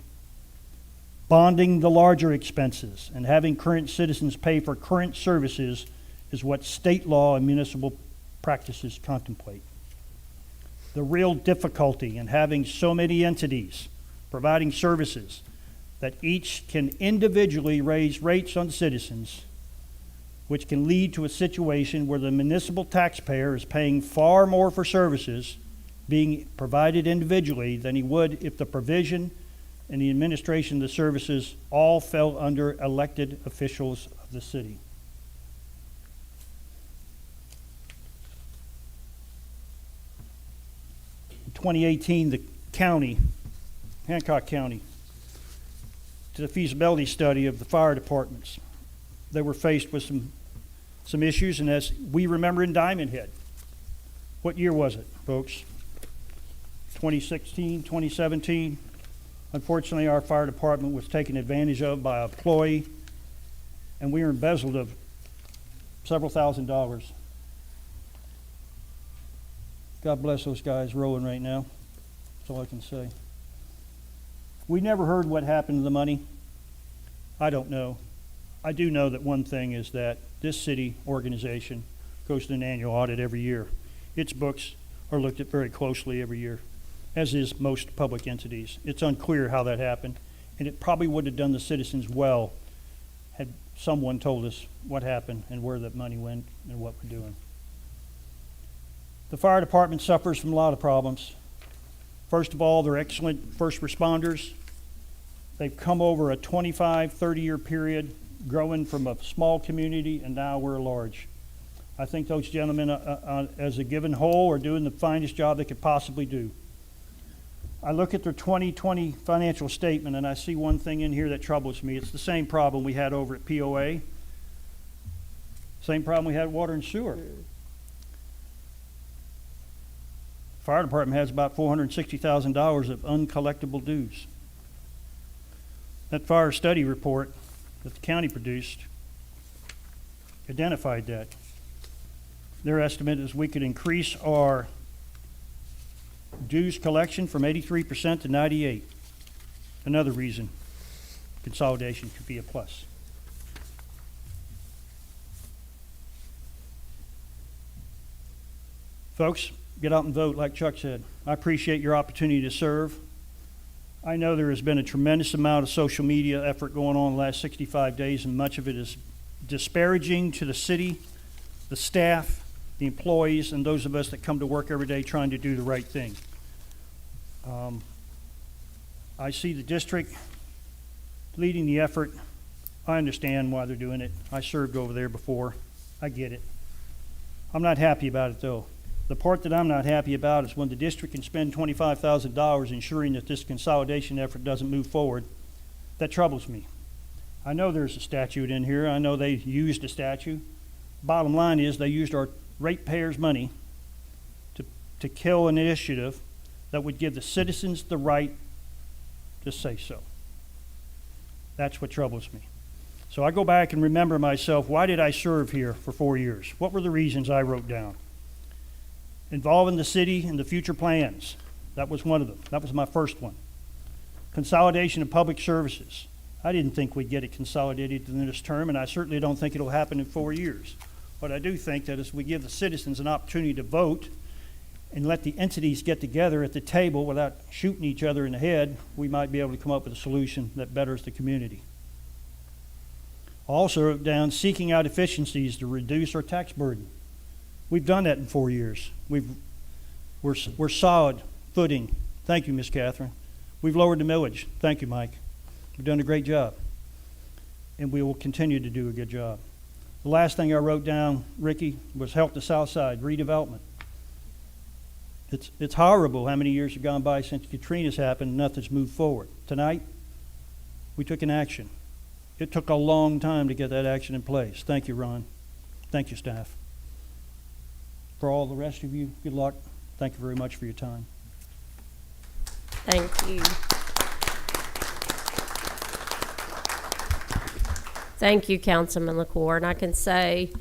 Bonding the larger expenses and having current citizens pay for current services is what state law and municipal practices contemplate. The real difficulty in having so many entities providing services that each can individually raise rates on citizens, which can lead to a situation where the municipal taxpayer is paying far more for services being provided individually than he would if the provision and the administration of the services all fell under elected officials of the city. In 2018, the county, Hancock County, did a feasibility study of the fire departments. They were faced with some issues, and as we remember in Diamondhead, what year was it, folks? 2016, 2017? Unfortunately, our fire department was taken advantage of by an employee, and we were embezzled of several $1,000s. God bless those guys rolling right now. That's all I can say. We never heard what happened to the money. I don't know. I do know that one thing is that this city organization goes to an annual audit every year. Its books are looked at very closely every year, as is most public entities. It's unclear how that happened, and it probably would have done the citizens well had someone told us what happened and where that money went and what we're doing. The fire department suffers from a lot of problems. First of all, they're excellent first responders. They've come over a 25, 30-year period, growing from a small community, and now we're large. I think those gentlemen, as a given whole, are doing the finest job they could possibly do. I look at their 2020 financial statement, and I see one thing in here that troubles me. It's the same problem we had over at POA. Same problem we had at Water and Sewer. Fire department has about $460,000 of uncollectible dues. That fire study report that the county produced identified that. Their estimate is we could increase our dues collection from 83% to 98%. Another reason consolidation could be a plus. Folks, get out and vote, like Chuck said. I appreciate your opportunity to serve. I know there has been a tremendous amount of social media effort going on the last 65 days, and much of it is disparaging to the city, the staff, the employees, and those of us that come to work every day trying to do the right thing. I see the district leading the effort. I understand why they're doing it. I served over there before. I get it. I'm not happy about it, though. The part that I'm not happy about is when the district can spend $25,000 ensuring that this consolidation effort doesn't move forward. That troubles me. I know there's a statute in here. I know they used a statute. Bottom line is they used our ratepayers' money to kill an initiative that would give the citizens the right to say so. That's what troubles me. So I go back and remember myself, why did I serve here for 4 years? What were the reasons I wrote down? Involving the city in the future plans. That was one of them. That was my first one. Consolidation of public services. I didn't think we'd get it consolidated in this term, and I certainly don't think it'll happen in 4 years. But I do think that as we give the citizens an opportunity to vote and let the entities get together at the table without shooting each other in the head, we might be able to come up with a solution that betters the community. Also wrote down seeking out efficiencies to reduce our tax burden. We've done that in 4 years. We're solid footing. Thank you, Miss Catherine. We've lowered the millage. Thank you, Mike. We've done a great job. And we will continue to do a good job. The last thing I wrote down, Ricky, was help the South Side, redevelopment. It's horrible how many years have gone by since Katrina's happened and nothing's moved forward. Tonight, we took an action. It took a long time to get that action in place. Thank you, Ron. Thank you, staff. For all the rest of you, good luck. Thank you very much for your time. Thank you. Thank you, Councilman LaCour. And I can say,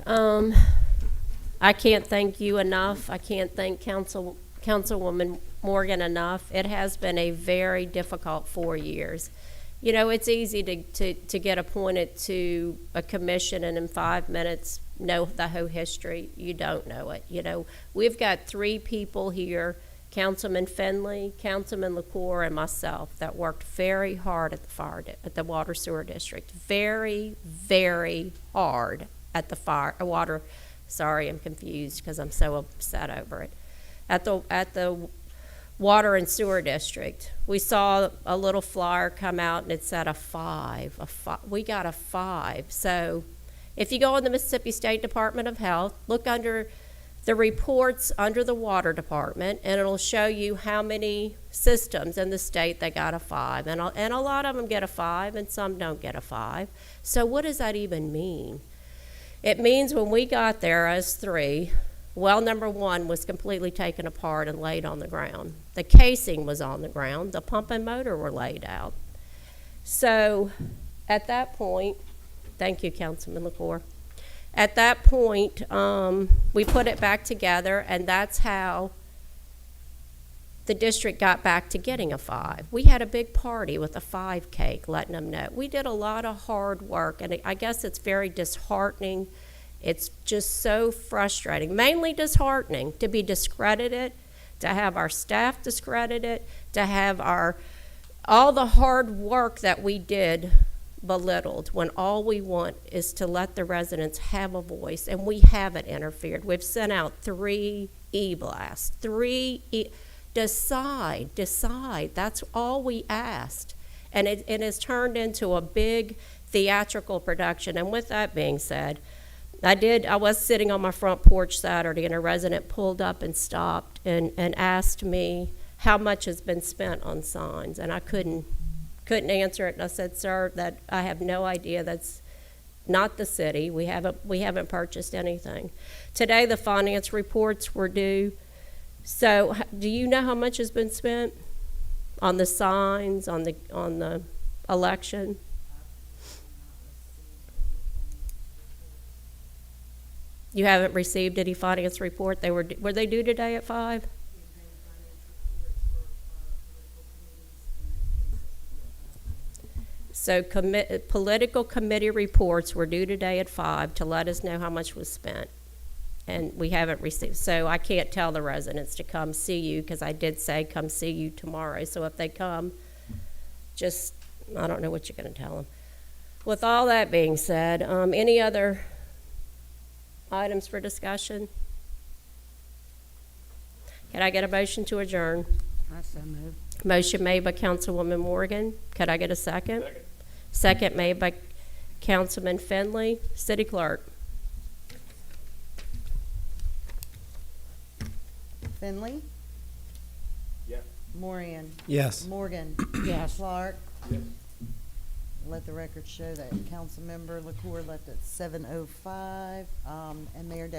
I can't thank you enough. I can't thank Councilwoman Morgan enough. It has been a very difficult 4 years. You know, it's easy to get appointed to a commission and in 5 minutes know the whole history. You don't know it. You know, we've got 3 people here, Councilman Finley, Councilman LaCour, and myself, that worked very hard at the water sewer district. Very, very hard at the water. Sorry, I'm confused because I'm so upset over it. At the water and sewer district, we saw a little flyer come out and it said a 5. We got a 5. So if you go on the Mississippi State Department of Health, look under the reports under the water department, and it'll show you how many systems in the state they got a 5. And a lot of them get a 5 and some don't get a 5. So what does that even mean? It means when we got there as 3, well number 1 was completely taken apart and laid on the ground. The casing was on the ground. The pump and motor were laid out. So at that point, thank you, Councilman LaCour. At that point, we put it back together, and that's how the district got back to getting a 5. We had a big party with a 5 cake, letting them know. We did a lot of hard work, and I guess it's very disheartening. It's just so frustrating, mainly disheartening, to be discredited, to have our staff discredited, to have all the hard work that we did belittled, when all we want is to let the residents have a voice, and we haven't interfered. We've sent out 3 e-blasts, Decide. That's all we asked. And it has turned into a big theatrical production. And with that being said, I was sitting on my front porch Saturday, and a resident pulled up and stopped and asked me how much has been spent on signs. And I couldn't answer it. And I said, sir, that I have no idea. That's not the city. We haven't purchased anything. Today, the finance reports were due. So do you know how much has been spent on the signs, on the election? You haven't received any finance report? Were they due today at 5? So political committee reports were due today at 5 to let us know how much was spent. And we haven't received, so I can't tell the residents to come see you, because I did say come see you tomorrow. So if they come, I don't know what you're going to tell them. With all that being said, any other items for discussion? Can I get a motion to adjourn? I so move. Motion made by Councilwoman Morgan. Could I get a second? Second made by Councilman Finley. City Clerk. Finley, Yes. Morian, Yes. Morgan, Yes. Clark. Yes. Let the record show that Councilmember LaCour left at 7:05, and Mayor Depp